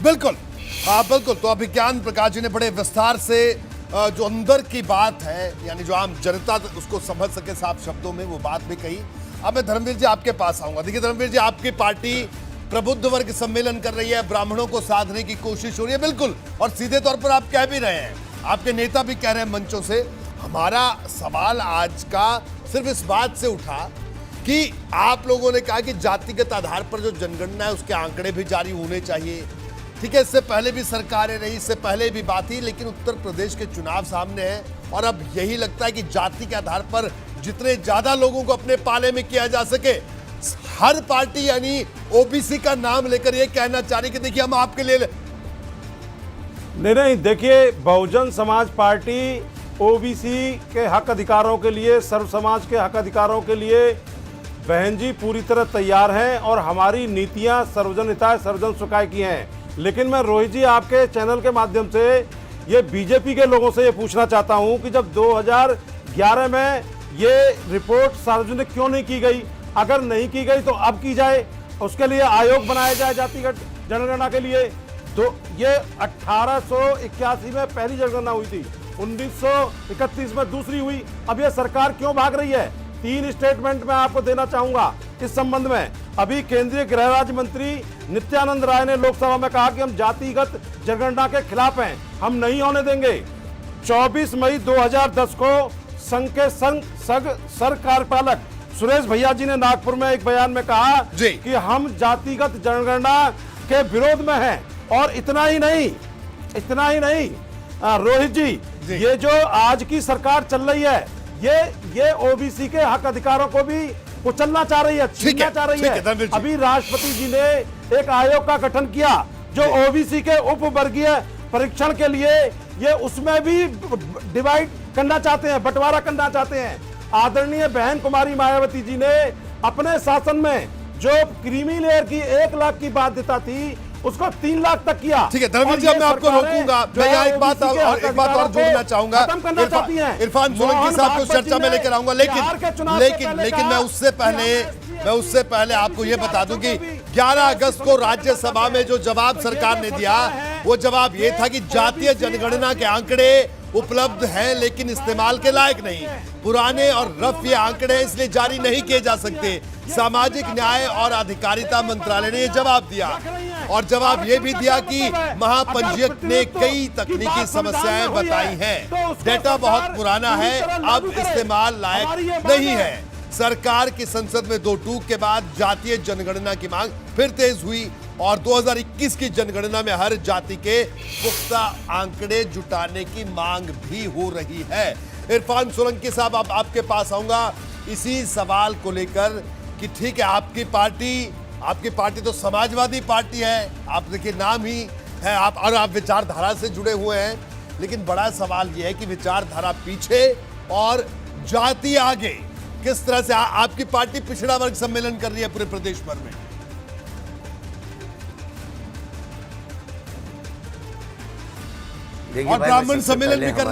बिल्कुल। बिल्कुल। तो अभी ज्ञान प्रकाश जी ने बड़े विस्तार से जो अंदर की बात है, यानी जो आम जनता उसको समझ सके साफ शब्दों में, वो बात भी कही। अब मैं धर्मवीर जी आपके पास आऊंगा। देखिए धर्मवीर जी, आपकी पार्टी प्रबुद्ध वर्ग सम्मेलन कर रही है, ब्राह्मणों को साधने की कोशिश हो रही है, बिल्कुल, और सीधे तौर पर आप कह भी रहे हैं, आपके नेता भी कह रहे हैं मंचों से। हमारा सवाल आज का सिर्फ इस बात से उठा कि आप लोगों ने कहा कि जातिगत आधार पर जो जनगणना है उसके आंकड़े भी जारी होने चाहिए। ठीक है, इससे पहले भी सरकारें रही, इससे पहले भी बात थी, लेकिन उत्तर प्रदेश के चुनाव सामने हैं और अब यही लगता है कि जाति के आधार पर जितने ज्यादा लोगों को अपने पाले में किया जा सके, हर पार्टी यानी ओबीसी का नाम लेकर यह कहना चाह रही कि देखिए हम आपके लिए नहीं, देखिए बहुजन समाज पार्टी ओबीसी के हक अधिकारों के लिए, सर्व समाज के हक अधिकारों के लिए बहन जी पूरी तरह तैयार हैं और हमारी नीतियां सर्वजन हिताय सर्वजन सुखाय की हैं। लेकिन मैं रोहित जी आपके चैनल के माध्यम से ये बीजेपी के लोगों से ये पूछना चाहता हूं कि जब 2011 में ये रिपोर्ट सार्वजनिक क्यों नहीं की गई? अगर नहीं की गई तो अब की जाए, उसके लिए आयोग बनाया जाए जातिगत जनगणना के लिए। तो ये 1881 में पहली जनगणना हुई थी, 1931 में दूसरी हुई, अब ये सरकार क्यों भाग रही है? 3 स्टेटमेंट मैं आपको देना चाहूंगा इस संबंध में। अभी केंद्रीय गृह राज्य मंत्री नित्यानंद राय ने लोकसभा में कहा कि हम जातिगत जनगणना के खिलाफ हैं, हम नहीं होने देंगे। 24 मई 2010 को संघ के सर कार्यपालक सुरेश भैया जी ने नागपुर में एक बयान में कहा कि हम जातिगत जनगणना के विरोध में हैं। और इतना ही नहीं रोहित जी, ये जो आज की सरकार चल रही है, ये ओबीसी के हक अधिकारों को भी कुचलना चाह रही है, छीनना चाह रही है। अभी राष्ट्रपति जी ने एक आयोग का गठन किया जो ओबीसी के उपवर्गीय परीक्षण के लिए ये उसमें भी डिवाइड करना चाहते हैं, बंटवारा करना चाहते हैं। आदरणीय बहन कुमारी मायावती जी ने अपने शासन में जो क्रीमी लेयर की 1 लाख की बाध्यता थी उसको 3 लाख तक किया। ठीक है धर्मवीर जी, मैं आपको रोकूंगा। मैं यहाँ एक बात और जोड़ना चाहूंगा। इरफान सोलंकी साहब को चर्चा में लेकर आऊंगा, लेकिन मैं उससे पहले आपको यह बता दूं कि 11 अगस्त को राज्यसभा में जो जवाब सरकार ने दिया, वो जवाब ये था कि जातीय जनगणना के आंकड़े उपलब्ध हैं लेकिन इस्तेमाल के लायक नहीं, पुराने और रफ ये आंकड़े इसलिए जारी नहीं किए जा सकते। सामाजिक न्याय और अधिकारिता मंत्रालय ने ये जवाब दिया और जवाब ये भी दिया कि महापंजीयक ने कई तकनीकी समस्याएं बताई हैं, डेटा बहुत पुराना है, अब इस्तेमाल लायक नहीं है। सरकार की संसद में 2 टूक के बाद जातीय जनगणना की मांग फिर तेज हुई और 2021 की जनगणना में हर जाति के पुख्ता आंकड़े जुटाने की मांग भी हो रही है। इरफान सोलंकी साहब, अब आपके पास आऊंगा इसी सवाल को लेकर कि ठीक है, आपकी पार्टी तो समाजवादी पार्टी है, आप देखिए नाम ही है, आप विचारधारा से जुड़े हुए हैं, लेकिन बड़ा सवाल यह है कि विचारधारा पीछे और जाति आगे। किस तरह से आपकी पार्टी पिछड़ा वर्ग सम्मेलन कर रही है पूरे प्रदेश भर में? और ब्राह्मण सम्मेलन भी कर